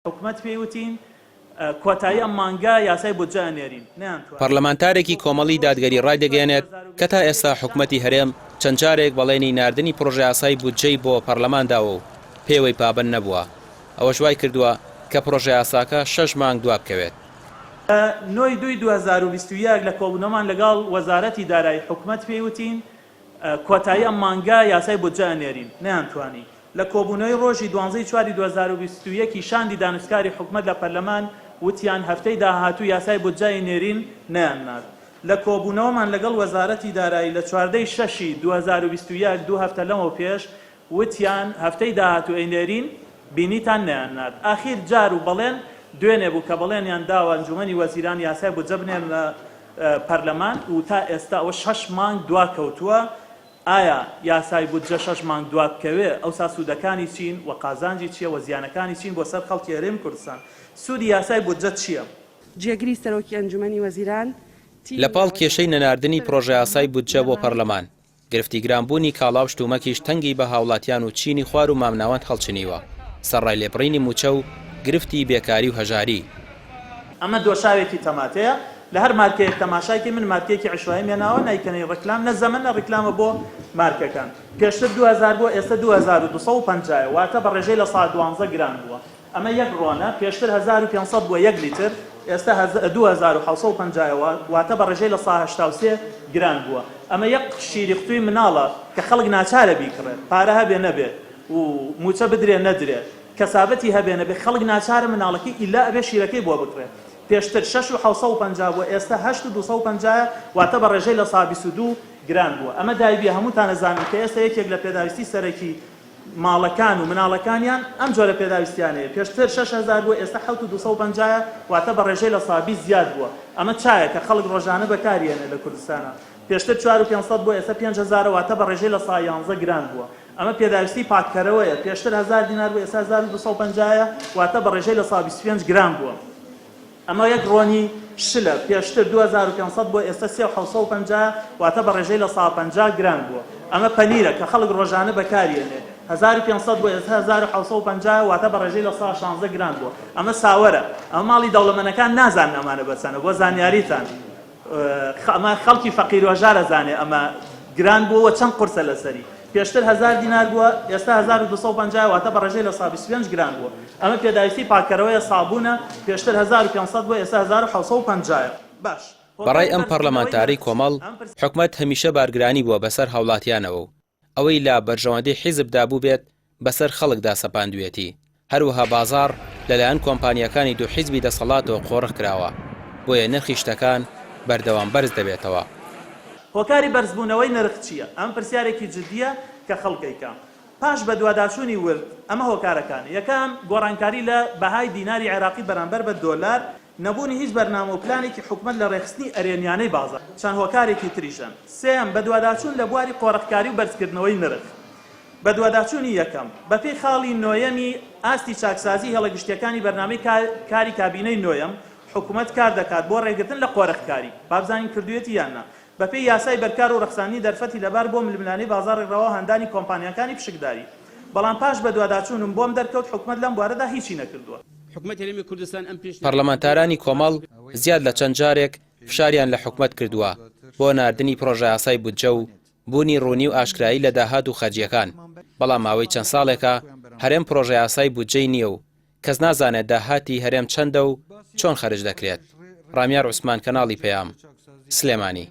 حکومت پێوتین کۆتایی ئەم مانگا یاسای بودجە ئەنێرین پەرلەمانتارێکی کۆمەڵی دادگەری ڕایدەگەێنێت کە تا ئێستا حکومەتی هەرێم چەند جارێک بەڵێنی ناردنی پرۆژە یاسای بودجەی بۆ پەرلەمانداوە و پێوەی پابند نەبووە. ئەوەش وای کردووە کە پرۆژە یاساکە 6 مانگ دواب بکەوێت. نۆی 2021 لە کۆبوونەمان لەگەڵ وەزارەتی دارایی حکومت پێوتین کۆتایی ئەم مانگا یاسای بودجە ئەنێرین نەیانتوانی. لە کۆبوونەوەی ڕۆژی 12/4/2021 شاندی دانوستکاری حکومت لە پەرلەمان وتیان هەفتەی داهاتوو یاسای بودجای نێرین نەیاننار. لە کۆبوونەوەمان لەگەڵ وەزارەتی دارایی لە 14/6/2021 دوو هەفتە لەمەوە پێش وتیان هەفتەی داهاتوو ئەینێرین بینیتان نەیاننار. ئاخیر جار و بەڵێن دوێنێ بوو کە بەڵێنیان داوە ئەنجومەنی وەزیران یاسای بودجە بنێن لە پەرلەمان و تا ئێستا ئەوە 6 مانگ دوا کەوتووە. ئایا یاسای بودجە 6 مانگ دوا بکەوێ ئەوسا سوودەکانی چین و قازانجی چییە و زیانەکانی چین بۆ سەر خەڵکی هەرێمی کوردستان؟ سوودی یاسای بودجە چییە؟ جێگری سەرۆکی ئەنجومەنی وەزیران لەپاڵ کێشەی نەناردنی پرۆژە یاسای بودجە بۆ پەرلەمان گرفتی گرانبوونی کاڵاو شتومەکیش تەنگی بە هاوڵاتیان و چینی خوار و مامناوەند هەڵچنیوە. سەرڕای لێبڕینی موچە و گرفتی بێکاری و هەژاری. ئەمە دۆشاوێکی تەماتەیە لە هەر مارکەیەک تەماشایکە من مارکێکی عشوایی مێناوە نایکەنەی ڕکلام نە زەمەنە ڕکلامە بۆ مارکەکان. پێشتر 2000 بۆ ئێستا 2250 واتە بە ڕێژەی لە ساعت 12 گران بووە. ئەمە یەک ڕۆنە پێشتر 1500 بۆ 1 لیتر ئێستا 2750 واتە بە ڕێژەی لە ساعت 83 گران بووە. ئەمە یەک شیری قوتووی مناڵە کە خەڵک ناچارە بیکڕێت پارە هەبێ نەبێت و موچە بدرێ نەدرێت کەسابەتی هەبێنە بێ خەڵک ناچارە مناڵەکەی ئیلا ئەبێ شیرەکەی بۆ بکرێت. پێشتر 6750 بۆ ئێستا 8250 واتە بە ڕێژەی لە ساعت 22 گران بووە. ئەمە دایبیە هەمووتان ئەزانن کە ئێستا یەکێک لە پێداویستی سەرەکی ماڵەکان و مناڵەکانیان ئەم جۆرە پێداویستیانەیە. پێشتر 6000 بۆ ئێستا 7250 واتە بە ڕێژەی لە ساعت 20 زیاد بووە. ئەمە چایە کە خەڵک ڕۆژانە بەکارێنێ لە کوردستانە. پێشتر 4500 بۆ ئێستا 5000 واتە بە ڕێژەی لە ساعت 11 گران بووە. ئەمە پێداویستی پاککەرەوەیە. پێشتر 1000 دینار بۆ ئێستا 1250 واتە بە ڕێژەی لە ساعت 25 گران بووە. ئەمە یەک ڕۆنی شلە. پێشتر 2500 بۆ ئێستا 3750 واتە بە ڕێژەی لە ساعت 50 گران بووە. ئەمە پەنیرە کە خەڵک ڕۆژانە بەکارێنێ 1500 بۆ ئێستا 1750 واتە بە ڕێژەی لە ساعت 16 گران بووە. ئەمە ساوەرە. ئەمە ماڵی دەوڵەمەندەکان نازان ئەمانە بەچەنە بۆ زانیاریتان. ئەمە خەڵکی فەقیر و هەژارە زانێ ئەمە گران بووە چەند قورسە لەسەری. پێشتر 1000 دینار بووە ئێستا 1250 واتە بە ڕێژەی لە ساعت 25 گران بووە. ئەمە پێداویستی پاککەرەوەیە سابوونە پێشتر 1500 بۆ ئێستا 1750. باش بەڕای ئەم پەرلەمانتاری کۆمەڵ حکومەت هەمیشە بارگرانی بووە بەسەر هاوڵاتیانەوە و ئەوەی لا بەرژەوەندەی حیزبدا بوو بێت بەسەر خەڵکدا سەپاندوێتی. هەروەها بازار لەلایەن کۆمپانیەکانی دوو حیزبی دەسەڵاتەوە قۆڕق کراوە بۆیە نرخی شتەکان بەردەوام بەرز دەبێتەوە. هۆکاری بەرزبوونەوەی نرخ چییە؟ ئەم پرسیارێکی جددیە کە خەڵکەیکە. پاش بە دوواداچوونی ورد ئەمە هۆکارەکان یەکەم گۆڕانکاری لە بەهای دیناری عێراقی بەرامبەر بە دۆلار نەبوونی هیچ بەرنامە و پلانێکی حکومت لە ڕێخستنی ئەرێنیانەی بازار چەند هۆکارێکی تریژەن. سێم بە دوواداچوون لە بواری قۆڕقکاری و بەرزکردنەوەی نرخ. بە دوواداچوونی یەکەم بەپێی خاڵی نۆیەمی ئاستی چاکسازی هێڵەگشتیەکانی بەرنامەی کاری کابینەی نۆیەم حکومت کار دەکات بۆ ڕێگرتن لە قۆڕقکاری بابزانین کردوێتی یاننا. بەپێی یاسای بەرکار و ڕەخسانی دەرفەتی لەبار بۆ ململانەی بازاڕی ڕەوا هەندانی کۆمپانیەکانی پشکداری. بەڵام پاش بە دوواداچوونم بۆم دەرکەوت حکومت لەم بوارەدا هیچی نەکردووە. پەرلەمانتارانی کۆمەڵ زیاد لە چەند جارێک فشاریان لە حکومت کردووە بۆ ناردنی پرۆژە یاسای بودجە و بوونی ڕوونی و ئاشکرایی لە داهات و خەرجیەکان. بەڵام ماوەی چەند ساڵێکە هەرێم پرۆژە یاسای بودجەی نییە و کەس نازانێت داهاتی هەرێم چەندە و چۆن خەرج دەکرێت. ڕامیار عوسمان کەناڵی پەیام سلێمانی.